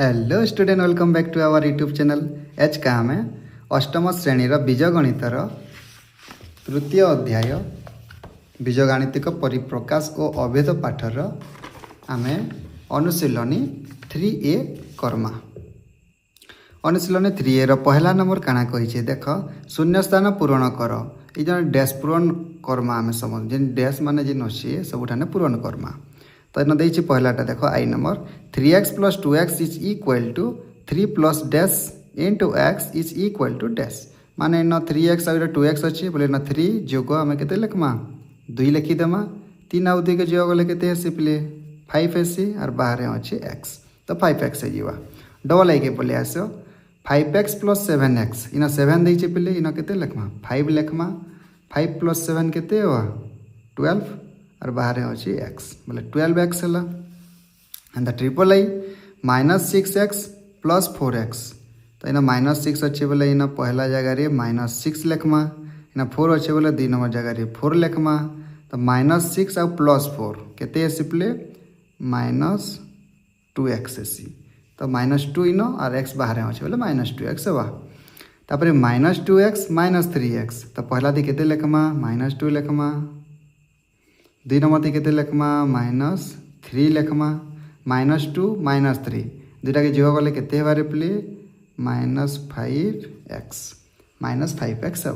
Hello student, welcome back to our YouTube channel. एच का आम अष्टम श्रेणीर बीजगणितर तृतीय अध्याय बीजगाणितिक परिप्रकाश और अभेद पाठर आम अनुशीलनी 3A कर्मा। अनुशीलनी 3A पहला नंबर काଣା कही देख, शून्य स्थान पूरण कर। ये डैश पूरण कर्मा आम समझ जेन डैश माने जेन अच्छे सबुठाने पूरण कर्मा। तो इन देछि पहलाटा देख आई number 3x + 2x is equal to 3 + dash into x is equal to dash. माने इन 3x और 2x अच्छे बोले इन 3 जोग आम के लिखमा 2 लिखिदेमा। 3 आउ 2 के जोग गले के पिले 5 एसी और बाहर अच्छे x तो 5x हो डबल आई के बोले आस 5x + 7x इन 7 देछि पिले इन के लिखमा 5 लिखमा। 5 + 7 के 12 और बाहर अच्छी x बोले 12x है। And triple I -6x + 4x तो इन -6 अच्छे बोले इन पहला जगह -6 लिखमा। इन 4 अच्छे बोले 2 नंबर जगह 4 लिखमा। तो -6 और +4 के सिपले -2x एसी तो -2 इन और x बाहर अच्छे बोले -2x है। तापर -2x -3x तो पहला दी के लिखमा -2 लिखमा। 2 नंबर दी के लिखमा -3 लिखमा। -2 -3 दुटा के जोग गले के पिले -5x है।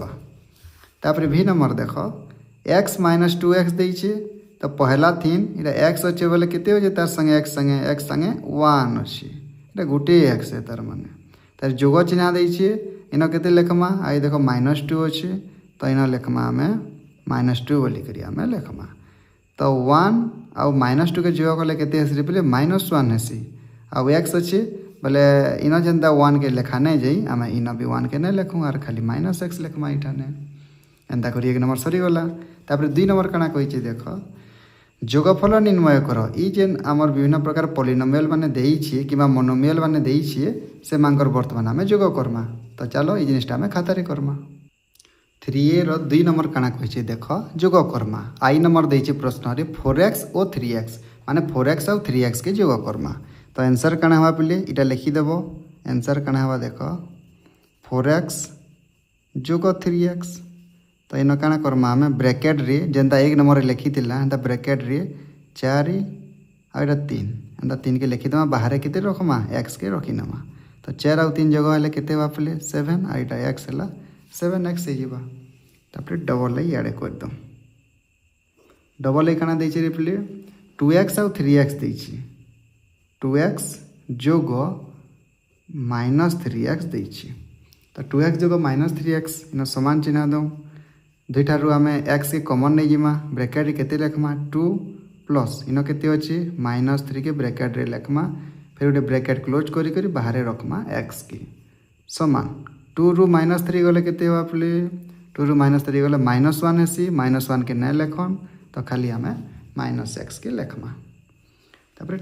तापर भी नंबर देख x -2x देछे तो पहला थीन इटा x अच्छे बोले के हो तार संगे x संगे 1 अच्छे इटा गोटे x है तार माने तार जोग चिन्ह देछे इन के लिखमा। आई देख -2 अच्छे तो इन लिखमा आम -2 बोलिक आम लिखमा। तो 1 आउ -2 के जोग गले के पे -1 हेसी आउ x अच्छे बोले इन जेनता 1 के लेखा नहीं जाई आम इन भी 1 के नहीं लिखूँ और खाली -x लिखमा इठाने एंता कर 1 नंबर सरीगला। तापर 2 नंबर काଣା कही देख जोगफल निर्णय कर। ई जेन आमर विभिन्न प्रकार पॉलिनोमियल माने देइछे किबा मोनोमियल माने देइछे से मांकर वर्तमान आम जोग करमा। तो चलो ये जिनिसटा आम खातारे करमा। 3A 2 नंबर काଣା कही देख जोग करमा। आई नंबर देइछे प्रश्न 4x और 3x माने 4x और 3x के जोग करमा। तो आंसर काଣା हवा पिले इटा लिखिदेव। आंसर काଣା हवा देख 4x जोग 3x तो इन काଣା करमा आम ब्रैकेट रे जेनता 1 नंबर लिखी एंता ब्रैकेट रे 4 और 3 एंता 3 के लिखिदेमा बाहर के रखमा x के रखिनेमा। तो 4 और 3 जगह हेल्ले केते हवा पिले 7 और इटा x है 7x हो। तापर डबल आई आड़े करदम। डबल आई काଣା देछि रे पिले 2x और 3x देछि 2x जोग -3x देछि। तो 2x जोग -3x इन समान चिन्ह दो दुईटारू आम x के कॉमन नहीं जिमा ब्रैकेट केते लिखमा 2 प्लस इन केते अच्छे -3 के ब्रैकेट रे लिखमा फिर गोटे ब्रैकेट क्लोज करी बाहर रखमा x की समान 2 रु -3 गले केते हवा पिले 2 रु -3 गले -1 हेसी -1 के नहीं लिखन तो खाली आम -x के लिखमा। तापर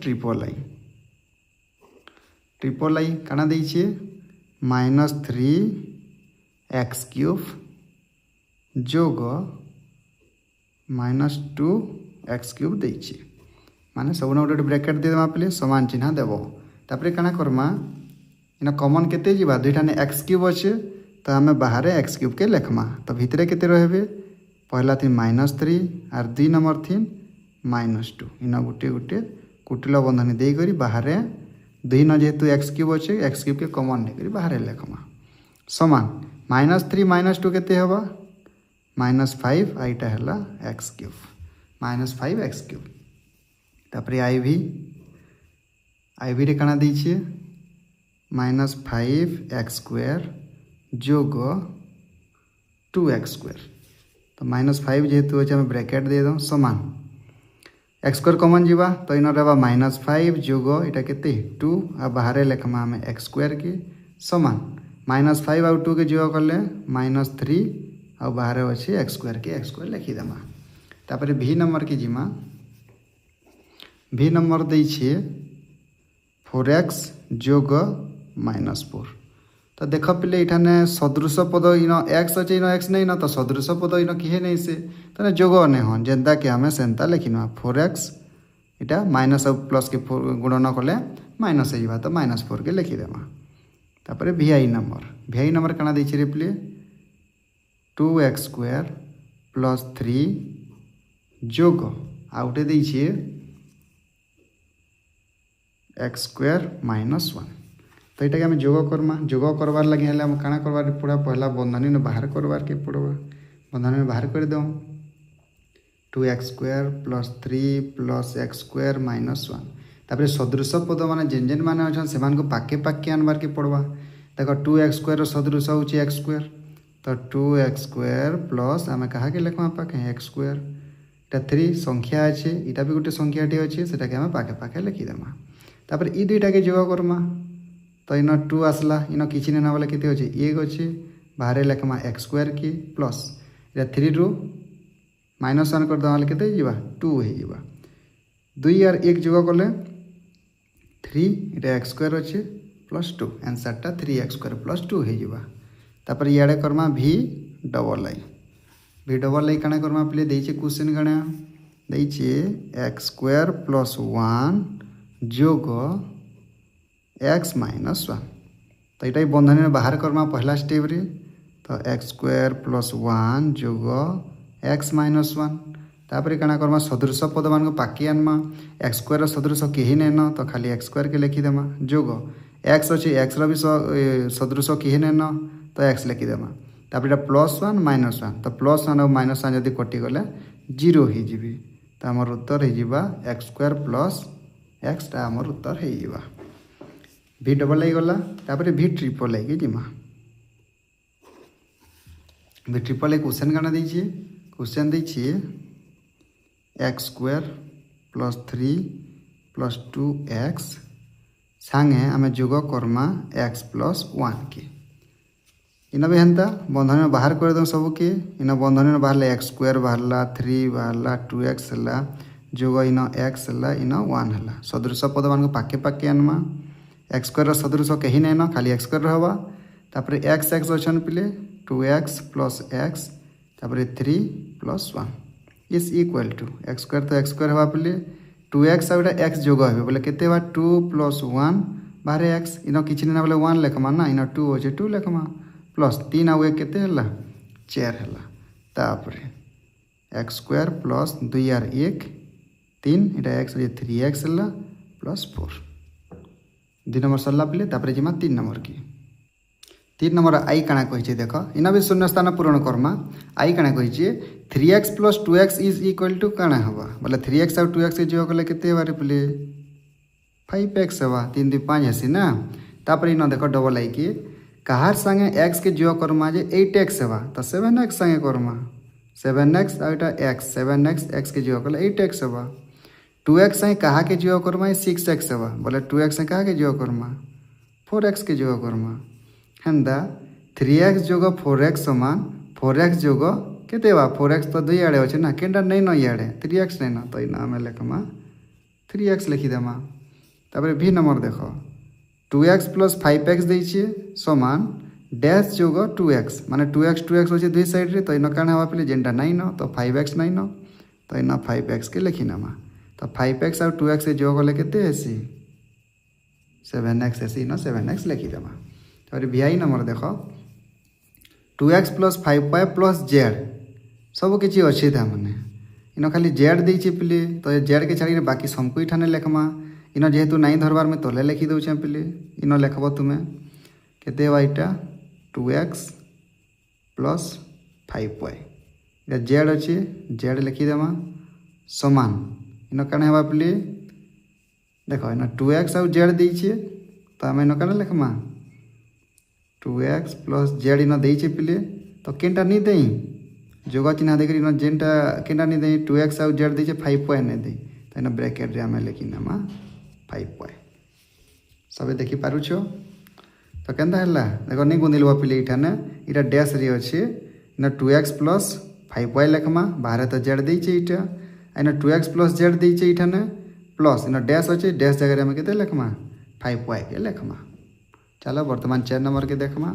ट्रिपल आई काଣା देइछे -3x³ जोग -2x³ देइछे माने सब गोटे ब्रैकेट दे देमा पिले समान चिन्ह देव। तापर काଣା करमा इन कॉमन केते जीवा दुईटाने x³ अच्छे तो आम बाहर x³ के लिखमा। तो भितरे केते रहे पहला थी -3 और 2 नंबर थी -2 इन गोटे गोटे कुटिल बंधनी देकर बाहर 2 न जेहेतु x³ अच्छे x³ के कॉमन नहीं बाहर लिखमा समान -3 -2 केते हवा -5 आईटा है x³ -5x³। तापर आई भी काଣା देछे -5x² जोग 2x² तो -5 जेहेतु अच्छे आम ब्रैकेट दे दो समान x² कॉमन जीवा तो इन रहा -5 जोग इटा केते 2 आ बाहर लिखमा आम x² के समान -5 और 2 के जोग कले -3 और बाहर अच्छे x² के x² लिखिदेमा। तापर भी नंबर की जिमा भी नंबर देइछे 4x जोग -4 तो देख पिले इठाने सदृश पद इन x अच्छे इन x नहीं ना तो सदृश पद इन किए नहीं से तो जोग नहीं हन जेनता कि आम सेन्ता लिखिना 4x इटा माइनस और प्लस के गुणन कले माइनस हो तो -4 के लिखिदेमा। तापर VI नंबर काना देछि रे प्ले 2x² + 3 जोग आउटे देछि x² - 1। तो यहाँ आम जोग करमा। जोग करवार लगे हम काଣା करवार पड़ा पहला बंधनी में बाहर करवार के पड़वा। बंधनी में बाहर कर दो 2x² + 3 + x² - 1। तापर सदृश पद माने जेन जेन माने अच्छा से पाके पाके आनबार के पड़वा। देख 2x² सदृश हूँ x²। तो 2x² प्लस आम क्या लिखा पाके x²। इटा 3 संख्या अच्छे इटा भी गोटे संख्याटे अच्छे से पाके पाके लिखिदेमा। तापर ई दुईटा के जोग करमा। तो इन 2 आसला इन किसी नहीं बोले केते अच्छे 1 अच्छे बाहर लिखमा x² के प्लस इटा 3 रू -1 कर दे केते 2 हो 2 और 1 जोग कले 3 इटा x² अच्छे +2 आंसरटा 3x² + 2 हो। तापर इे करमा VII काଣା करमा पे देचे क्वेश्चन काଣା देचे x² + 1 जोग x - 1। तो यहाँ बंधनी में बाहर करमा पहला स्टेप रे। तो x² + 1 जोग x - 1। तापर काଣା करमा सदृश पद मान पाके आनमा x² सदृश कहीं नहीं न तो खाली x² के लिखिदेमा जोग x अच्छे x भी सदृश कहीं नहीं न तो x लिखिदेमा। तापर इटा +1 - 1 तो +1 और -1 जब कटिगले 0 हो। तो आमर उत्तर हो x² + x टा आमर उत्तर हो। VII गला तापर VIII जिमा। VIII क्वेश्चन काना देछि क्वेश्चन देछि x² + 3 + 2x सांगे आम जोग करमा x + 1 के। इन भी हेन्ता बंधन में बाहर कर दो सबके। इन बंधन में बाहर x² बाहरला 3 बाहरला 2x है जोग इन x है इन 1 है। सदृश पद मान पाके पाके आनमा x² सदृश कहीं नहीं न खाली x² हवा। तापर x अच्छन पे 2x + x तापर 3 + 1 इज इक्वल टू x² तो x² हवा पे 2x और x जोग हो बोले केते 2 + 1 बाहर x इन किसी नहीं बोले 1 लिखमा ना इन 2 अच्छे 2 लिखमा प्लस 3 आउ केते हला 4 हला। तापर x² प्लस 2 और 1 3 इटा x 3x हला प्लस 4 2 नंबर सरला पे। तापर जिमा 3 नंबर की 3 नंबर आई काଣା कहिचे देख इन भी शून्य स्थान पूरण करमा। आई काଣା कहिचे 3x + 2x is equal to काଣା हवा बोले 3x और 2x के जोग कले केते बारे पे 5x हवा 3 2 5 हसी ना। तापर इन देख डबल आई की कहार संगे x के जोग करमा जे 8x हवा तो 7x संगे करमा 7x और इटा x 7x x के जोग कले 8x हवा। 2x संगे कहा के जोग करमा 6x हवा बोले 2x संगे कहा के जोग करमा 4x के जोग करमा हेन्दा 3x जोग 4x समान 4x जोग केते बा 4x तो 2 आड़े अच्छे ना केन्टा नहीं न इे 3x नहीं न तो इन आम लिखमा 3x लिखिदेमा। तापर V नंबर देख 2x + 5x देछे समान डैश जोग 2x माने 2x अच्छे 2 साइड रे तो इन काଣା हवा पे जेनटा नहीं न तो 5x नहीं न तो इन 5x के लिखिनेमा। तो 5x और 2x के जोग कले केते हेसी 7x हेसी इन 7x लिखिदेमा। तापर VI नंबर देख 2x + 5y + z सब किसी अच्छे था मैंने इन खाली z देचे पे तो z के छाड़ी बाकी सबको इठाने लिखमा। इन जेहेतु नहीं धरबार में तले लिखी दौचे पे इन लिखब तुम्हें केते इटा 2x + 5y इटा z अच्छे z लिखिदेमा समान इन काଣା हवा पे देख इन 2x और z देचे तो आम इन काଣା लिखमा 2x + z इन देचे पे तो केनटा नहीं दे जोग चिन्ह देकर इन जेनटा केनटा नहीं दे 2x और z देचे 5y नहीं दे तो इन ब्रैकेट रे आम लिखिनेमा 5y सब देखी पारुछ। तो केन्ता है देख नहीं गुंदिल पे इठाने इटा डैश रे अच्छे इन 2x + 5y लिखमा बाहर तो z देचे इटा इन 2x + z देचे इठाने प्लस इन डैश अच्छे डैश जगह आम के लिखमा 5y के लिखमा। चलो बर्तमान 4 नंबर के देखमा।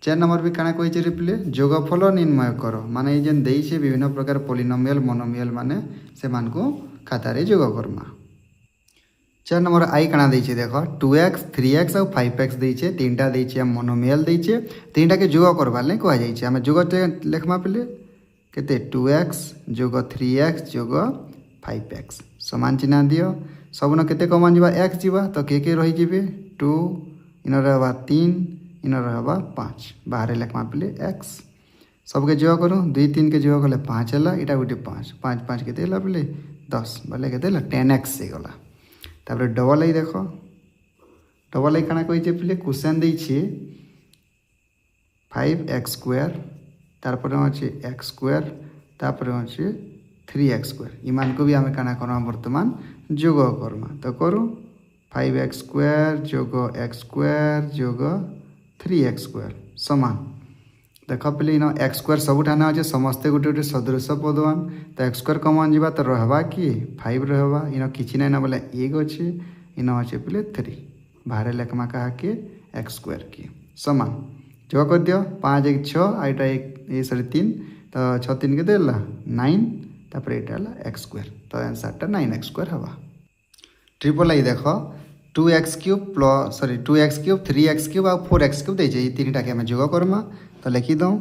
4 नंबर भी काଣା कहिचे रे पे जोगफल निर्णय करो माने जेन देइछे विभिन्न प्रकार पॉलिनोमियल मोनोमियल माने से मान को खाता रे जोग करमा। 4 नंबर आई काना देछे देख 2x 3x और 5x देछे तीनटा देछे हम मोनोमियल देछे तीनटा के जोग करबार ले कह जाइछे हम जोग लेखमा पले केते 2x जोग 3x जोग 5x समान चिन्ह दियो सबन केते कमान जीवा x जीवा तो के रही जीवे 2 इन रहबा 3 इन रहबा 5 बाहर लेखमा पले x सबके जोग करो 2 3 के जोग कले 5 हला इटा गुटे 5 5 5 केते हला पले 10 बोले केते हला 10x से गला तापर डबल आई देख डबल आई काना कही पे क्वेश्चन देछे 5x² तारपर अच्छे x² तापर अच्छे 3x² इमान को भी आम काना करमा वर्तमान जोग करमा तो करूँ 5x² जोग x² जोग 3x² समान देख पे इन x² सबुठाना अच्छे समस्ते गोटे गोटे सदृश पदवान तो x² कमन जीवा तो रहबा कि 5 रहबा इन किसी ना बोले 1 अच्छे इन अच्छे पे 3 बाहर लेखमा कहा के x² की समान जो कर दियो 5 1 6 आईटा 1 सॉरी 3 तो 6 3 के देला 9 तापर एटा हला x² तो आंसर टा 9x² हवा ट्रिपल आई देख 2x³ plus sorry 2x³ 3x³ और 4x³ दे जे तीनटा के हम जोग करमा तो लिखी दूँ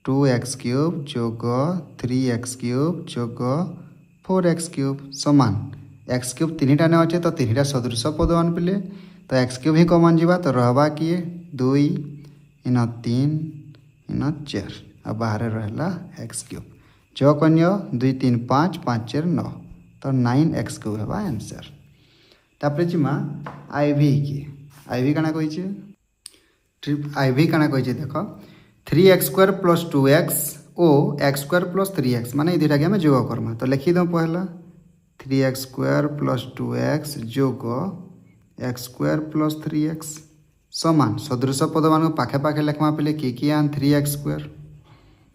2x³ जोग 3x³ जोग 4x³ समान x³ तीनटा ने अच्छे तो तीनटा सदृश पदवान पे तो x³ ही कमन जीवा तो रहबा किए 2 इन 3 इन 4 और बाहर रहला x³ जो कन्या 2 3 5 5 4 9 तो 9x³ है आंसर तापर जिमा आईवी काना कही ट्रिप आईवी काना कही देख 3x² प्लस 2x ओ x² प्लस 3x माने दुटा के जोग करमा तो लिखी दूँ पहला 3x² प्लस 2x जोग x² प्लस 3x समान सदृश पद मान पाखे पाखे लेखमा पे कि आन 3x²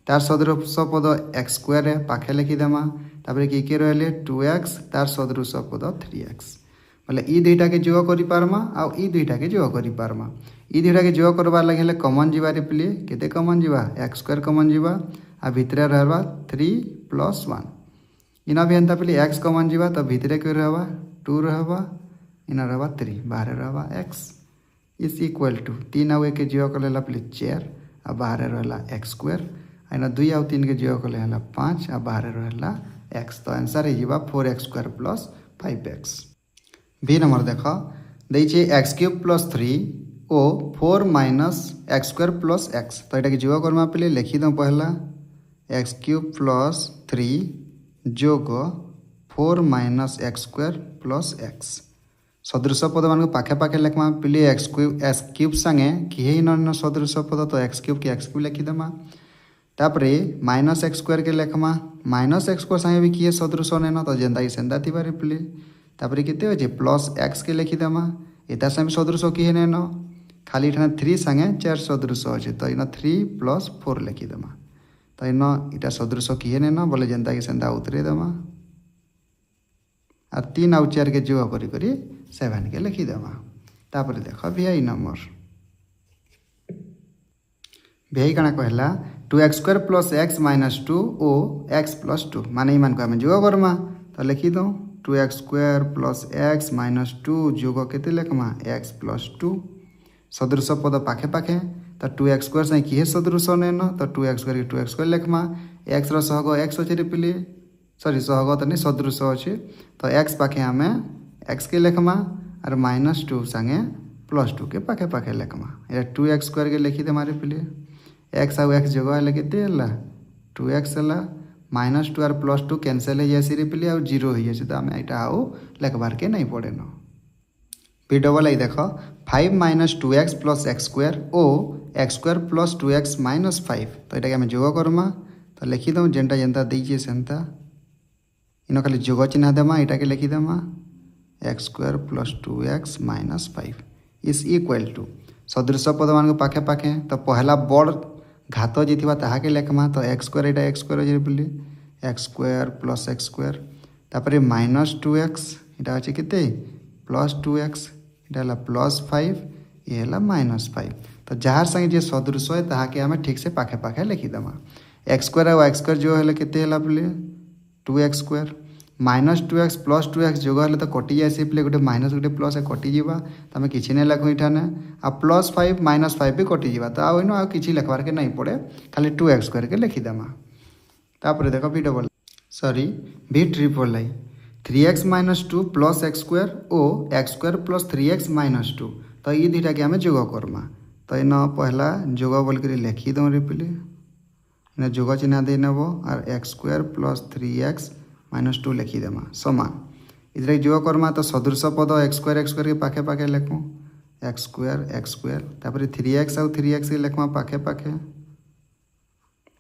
तार सदृश पद x² है पाखे लिखिदेमा तापर कि रहे 2x तार सदृश पद 3x बोले ई दुईटा के जोग करि पारमा आ ई दुईटा के जोग करि पारमा ई दुईटा के जोग करबार लगे हेले कॉमन जीवा रे प्ले केते कॉमन जीवा x² कॉमन जीवा आ भितरे रहबा 3 + 1 इना भी अंता पे x कॉमन जीवा तो भितरे के रहबा 2 रहबा इना रहबा 3 बाहर रहबा x इज इक्वल टू 3 आ के जोग करला पे 4 आ बाहर रहला x² इना 2 आ 3 के जोग करला 5 आ बाहर रहला x तो आंसर है जीवा 4x² + 5x बी नंबर देख दैछे x³ + 3 ओ 4 - x² + x तो यहाँ जोग करमा पे लिखी दूँ पहला x³ + 3 जोग 4 - x² + x सदृश पद मान पाखे पाखे लेखमा पे x³ संगे किए न सदृश पद तो x³ के x³ लिखिदेमा तापर -x² के लेखमा -x² संगे भी किए सदृश नेन तो जेनता कि सेंता थी पे तापर केते अच्छे +x के लिखिदेमा एता संगे सदृश किए नेन खाली इठा 3 संगे 4 सदृश अच्छे तो इन 3 + 4 लिखिदेमा तो इन इटा सदृश किए नेन बोले जेनता कि सेंता उतरे देमा और 3 और 4 के जोग करी 7 के लिखिदेमा तापर देख भिआई नंबर भिआई काना कहला 2x² + x - 2 ओ x + 2 माने मान को हम जोग करमा तो लिखी दूँ 2x² + x - 2 जोग केते लेखमा x + 2 सदृश पद पाखे पाखे तो 2x² से किए सदृश नेन तो 2x² के 2x² लेखमा x सहग x अच्छे पे सॉरी सहग तो नहीं सदृश अच्छे तो x पाखे आम x के लेखमा और -2 संगे +2 के पाखे पाखे लेखमा या 2x² के लिखी दे मारे पे x आउ x जोग है केते 2x है -2 और +2 कैनसल हो जाए पे आउ 0 हो जाए तो आम यहाँ आउ लेखबार के नहीं पड़े न पी डबल आई देख 5 - 2x + x² ओ x² + 2x - 5 तो यहाँ आम जोग करमा तो लिखिदे जेनटा जेनता दीजिए सेनता इन खाली जोग चिन्ह देमा यहाँ के लिखिदेमा x² + 2x - 5 is equal to सदृश पद मान पाखे पाखे तो पहला बड़ घात जी ताहा के लेखमा तो x² यहाँ x² बोले x² + x² तापर -2x यहाँ अच्छे केते +2x यहाँ +5 ये है -5 तो जार संगे जे सदृश है ताहा के आम ठीक से पाखे पाखे लिखिदेमा x² और x² जो है केते बोले 2x² -2x प्लस 2x जोग हेले तो कटि जाए पे गोटे माइनस गोटे प्लस कटिजा तो आम कि नहीं लिखु इठाने आ +5 -5 भी कटिजा तो आउ आ कि लिखबार के नहीं पड़े खाली 2x करके लिखिदेमा। तापर देख v double sorry v triple I 3x - 2 + x² और x² + 3x - 2 तो ये दुटा के आम जोग करमा तो इन पहला जोग बोल लिखिदे रे पे इन जोग चिन्ह दे नब और x² + 3x - 2 लिखिदेमा समान इधर जोग करमा तो सदृश पद x² के पाखे पाखे लिखूँ x² तापर 3x आउ 3x के लिखमा पाखे पाखे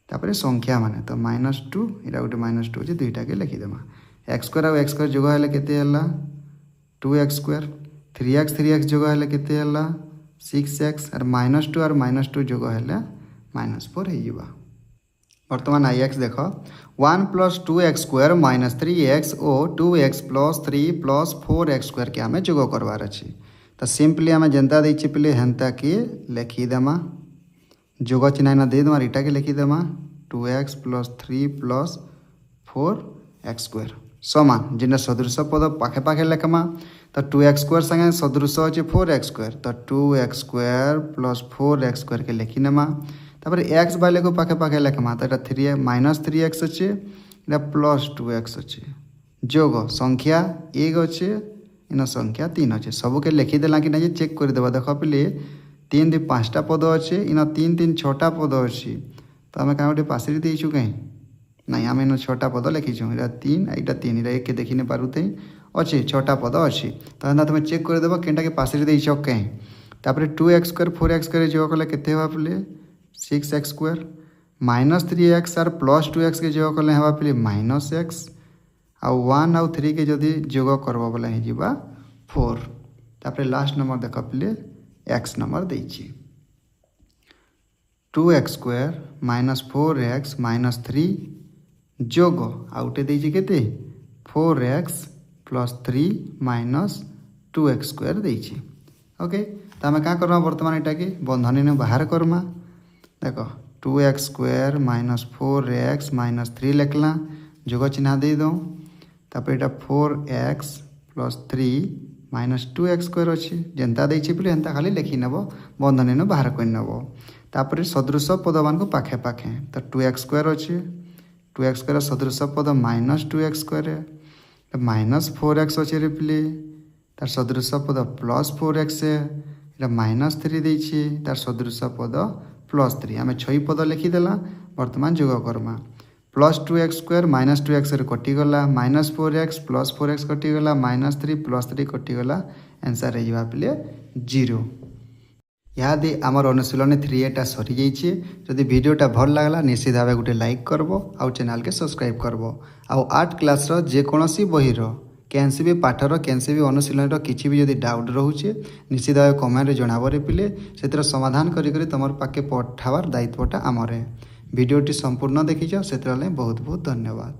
तापर संख्या माने तो -2 इरा गोटे -2 अच्छे दुईटा के लिखिदेमा x² आउ x² जोग हेले केते हला 2x², 3x जोग हेले केते हला 6x और -2 और -2 जोग हेले -4 हो जिबा। वर्तमान ix देख 1 + 2x² - 3x और 2x + 3 + 4x² के आम जोग करवार अच्छी तो सिंपली आम जेनता देछि पे हेन्ता के लिखिदेमा जोग चिन्ह देदेमा इटा के लिखिदेमा 2x + 3 + 4x² समान जिन सदृश पद पाखे पाखे लिखमा तो 2x² संगे सदृश अच्छे 4x² तो 2x² + 4x² के लिखिनेमा तापर x बाले को पाखे पाखे लिखमा तो -3x अच्छे +2x अच्छे जोग संख्या 1 अच्छे इन संख्या 3 अच्छे सबके लिखिदेला कि नहीं चेक करदेवा देख पे 3 2 5टा पद अच्छे इन 3 3 6टा पद अच्छी तो आम क्या गोटे पासरी देचु कहीं नहीं आम इन 6टा पद लिखीचु यहाँ 3 यहाँ 3 यहाँ एक देखी नहीं पारुते अच्छे 6टा पद अच्छी तो एंता तुम चेक करदेव केनटा के पासरी देच कहीं तापर 2x² 4x² जोग कले केते हवा पे 6x² -3x और +2x के जोग कले हवा पे -x आउ 1 आउ 3 के जदि जोग करब बोले हो 4 तापर लास्ट नंबर देख पे x नंबर देछि 2x² - 4x - 3 जोग आउटे देछि केते 4x + 3 - 2x² देछि ओके तो आम क्या करमा वर्तमान इटा के बंधनी ने बाहर करमा देख 2x² - 4x - 3 लिखला जोग चिन्ह दे दो तापर इटा 4x + 3 - 2x² अच्छी जेनता देछि पे हेन्ता खाली लिखि नेब बंधनी ने बाहर कर नेब तापर सदृश पद मान को पाखे पाखे तो 2x² अच्छे 2x² सदृश पद -2x² -4x अच्छे रे पे तार सदृश पद +4x -3 देछि तार सदृश पद +3 आम 6 पद लिखिदेला वर्तमान जोग Karma +2x² -2x कटिगला -4x +4x कटिगला -3 +3 कटिगला answer हो पे 0 याद आमर अनुशीलन 3A सरी जाइए जदि वीडियोटा भल लगला निश्चित भाव गोटे लाइक करब आउ चैनल के सब्सक्राइब करब आउ 8 क्लास जेकोसी बहीर कैंसी भी पाठर कैंसी भी अनुशीलन किसी भी जदि डाउट रोचे निश्चित भाव कमेंट जनावर पे से समाधान करी तुम पाखे पठावार दायित्वटा आमर भिडियोटी संपूर्ण देखीच से बहुत बहुत धन्यवाद।